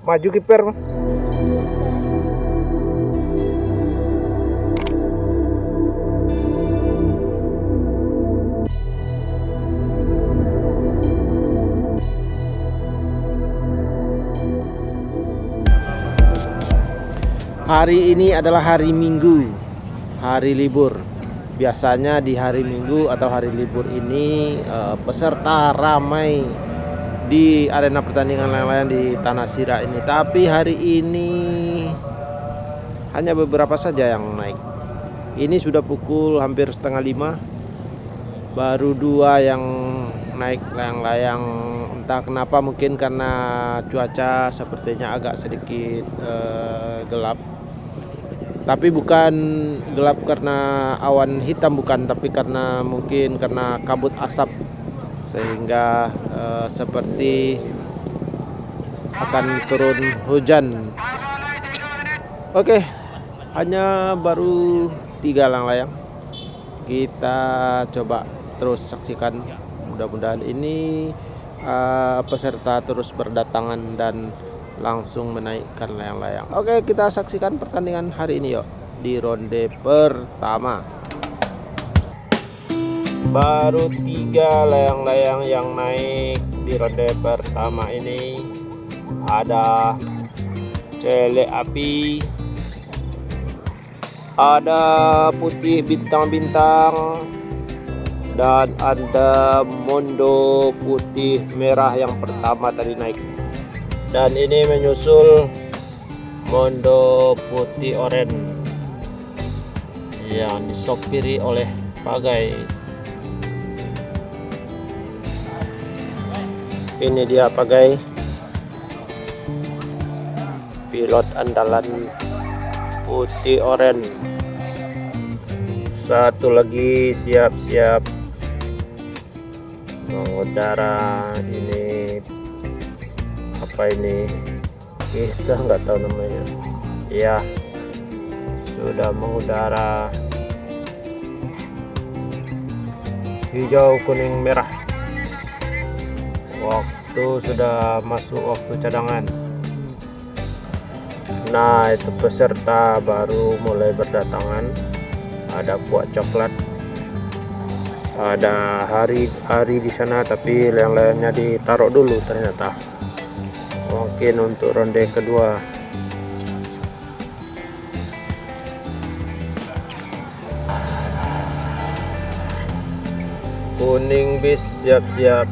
Maju kiper. Hari ini adalah hari Minggu, hari libur. Biasanya di hari Minggu atau hari libur ini peserta ramai di arena pertandingan layang-layang di Tanah Sira ini. Tapi hari ini hanya beberapa saja yang naik. Ini sudah pukul hampir setengah 5, baru 2 yang naik layang-layang. Entah kenapa, mungkin karena cuaca sepertinya agak sedikit gelap. Tapi bukan gelap karena awan hitam, bukan, tapi karena mungkin karena kabut asap, sehingga seperti akan turun hujan. Oke, hanya baru 3 layang-layang. Kita coba terus saksikan. Mudah-mudahan ini peserta terus berdatangan dan langsung menaikkan layang-layang. Oke, kita saksikan pertandingan hari ini yuk, di ronde pertama. Baru 3 layang-layang yang naik di ronde pertama ini. Ada Cele Api, ada Putih Bintang-Bintang, dan ada Mondo Putih Merah yang pertama tadi naik. Dan ini menyusul Mondo Putih Oren yang disopiri oleh Pagai. Ini dia Pagai, pilot andalan Putih Oren. Satu lagi siap-siap mengudara. Ini apa ini? Kita nggak tahu namanya. Ya, sudah mengudara. Hijau, kuning, merah. Waktu sudah masuk waktu cadangan. Nah, itu peserta baru mulai berdatangan. Ada kuak coklat, ada hari di sana, tapi layang-layangnya ditaruh dulu ternyata. Mungkin untuk ronde kedua. Kuning bis siap-siap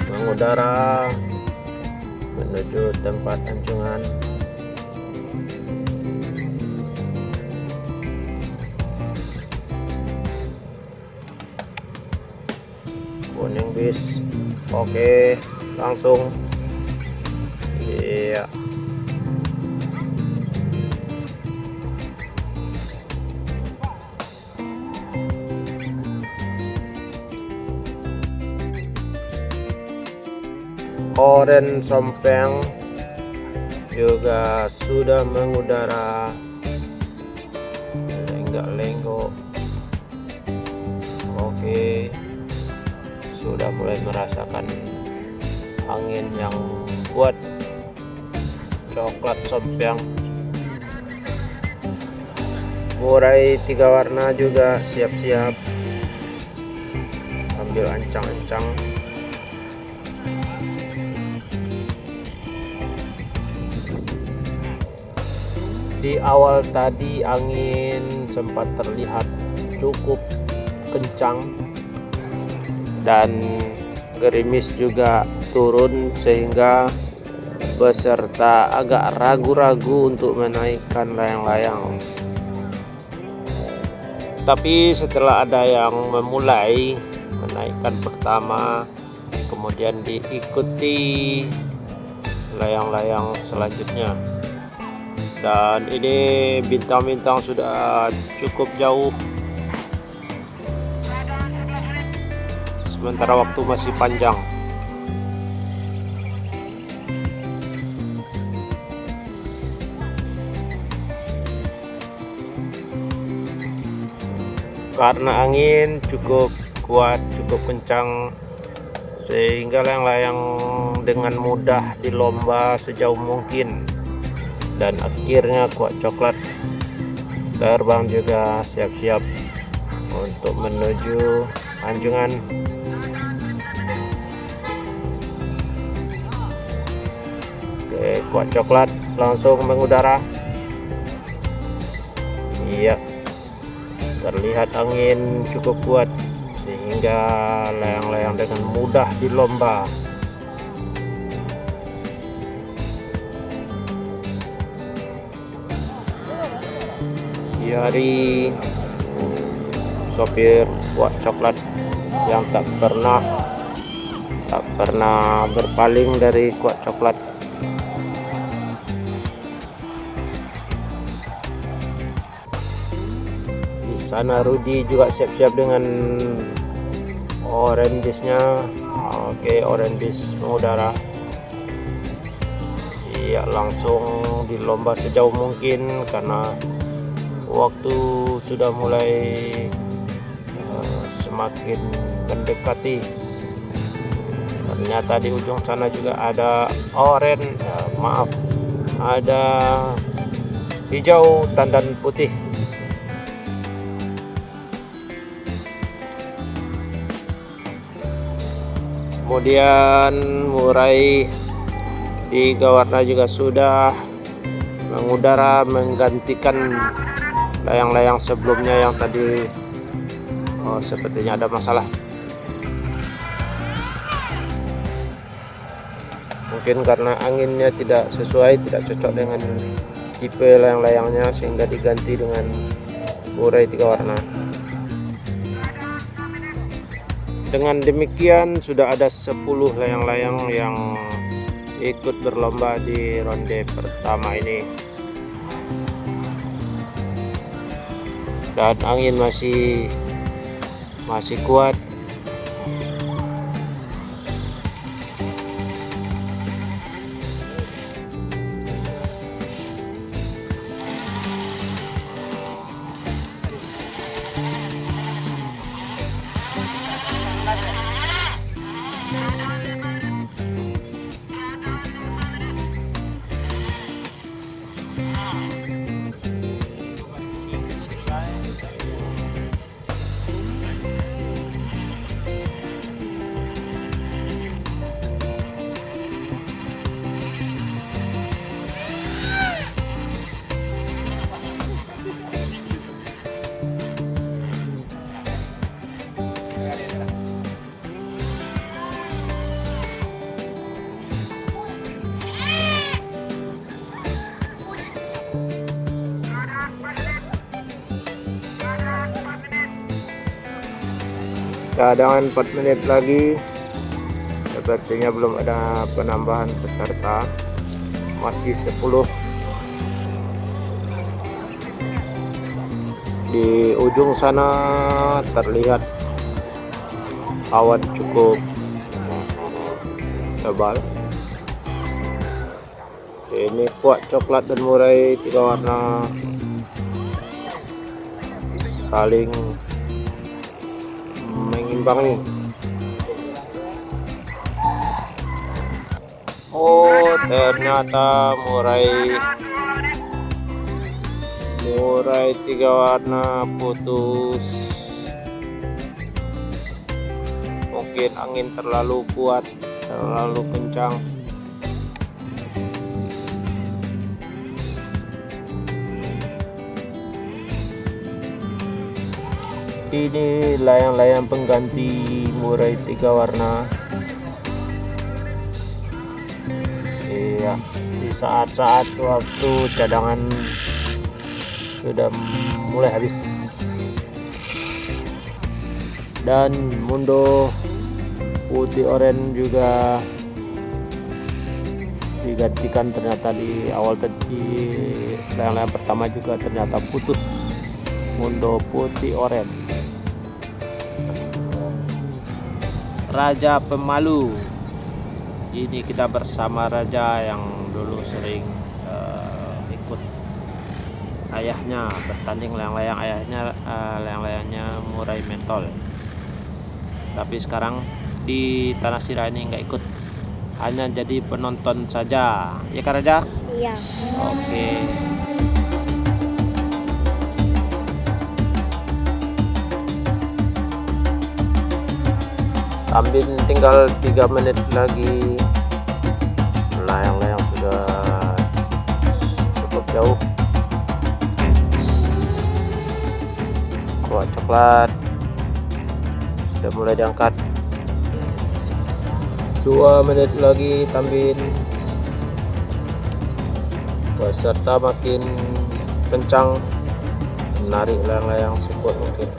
mengudara menuju tempat anjungan. Kuning bis, oke, langsung. Iya. Oren Sompeng juga sudah mengudara, lenggak-lenggok. Oke, sudah mulai merasakan angin yang kuat. Coklat Sompeng, murai 3 warna juga siap-siap ambil ancang-ancang. Di awal tadi angin sempat terlihat cukup kencang dan gerimis juga turun, sehingga peserta agak ragu-ragu untuk menaikkan layang-layang. Tapi setelah ada yang memulai menaikkan pertama, kemudian diikuti layang-layang selanjutnya. Dan ini bintang-bintang sudah cukup jauh, sementara waktu masih panjang. Karena angin cukup kuat, cukup kencang, sehingga layang-layang dengan mudah dilomba sejauh mungkin. Dan akhirnya kuak coklat terbang juga, siap-siap untuk menuju anjungan. Oke, kuak coklat langsung mengudara. Iya, terlihat angin cukup kuat sehingga layang-layang dengan mudah dilomba. Siari sopir kuak coklat yang tak pernah berpaling dari kuak coklat. Di sana Rudi juga siap-siap dengan orange dish-nya. Oke, orange dish mengudara. Iya, langsung dilomba sejauh mungkin karena waktu sudah mulai semakin mendekati. Ternyata di ujung sana juga ada oranye, ada hijau tandan putih. Kemudian murai 3 warna juga sudah mengudara menggantikan layang-layang sebelumnya yang tadi sepertinya ada masalah. Mungkin karena anginnya tidak sesuai, tidak cocok dengan tipe layang-layangnya sehingga diganti dengan murai 3 warna. Dengan demikian sudah ada 10 layang-layang yang ikut berlomba di ronde pertama ini. Dan angin masih kuat. Cadangan 4 menit lagi, sepertinya belum ada penambahan peserta, masih 10. Di ujung sana terlihat awan cukup tebal. Ini kuak coklat dan murai 3 warna saling mengimbangi. Oh, ternyata murai 3 warna putus. Mungkin angin terlalu kuat, terlalu kencang. Ini layang-layang pengganti murai 3 warna. Iya, di saat-saat waktu cadangan sudah mulai habis. Dan mundo putih oranye juga digantikan, ternyata di awal tadi layang-layang pertama juga ternyata putus. Mundo putih oranye. Raja Pemalu. Ini kita bersama raja yang dulu sering ikut ayahnya bertanding layang-layang, ayahnya layang-layangnya murai mentol. Tapi sekarang di Tanah Sirah ini nggak ikut, hanya jadi penonton saja ya Kak Raja? Iya. Oke. Tambin tinggal 3 menit lagi. Layang-layang sudah cukup jauh. Kuah coklat sudah mulai diangkat. 2 menit lagi Tambin. Peserta makin kencang menarik layang-layang sekuat mungkin.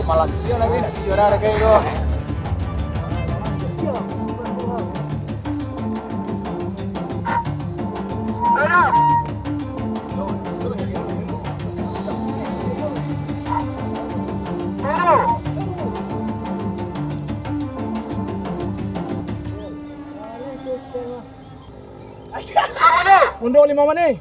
Malah dia lagi nak juara lagi tu. Mundur 5 menit.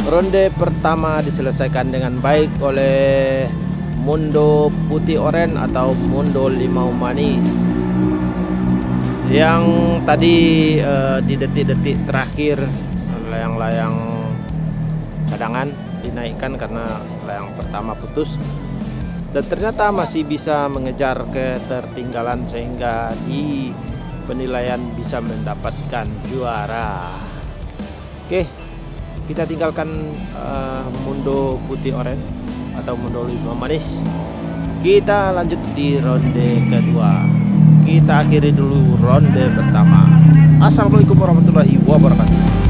Ronde pertama diselesaikan dengan baik oleh Mundo Putih Oren atau Mundo Limau Mani yang tadi di detik-detik terakhir layang-layang cadangan dinaikkan karena layang pertama putus dan ternyata masih bisa mengejar ketertinggalan sehingga di penilaian bisa mendapatkan juara. Oke, kita tinggalkan Mundo Putih Oren atau Mundo Limau Manis. Kita lanjut di ronde kedua. Kita akhiri dulu ronde pertama. Assalamualaikum warahmatullahi wabarakatuh.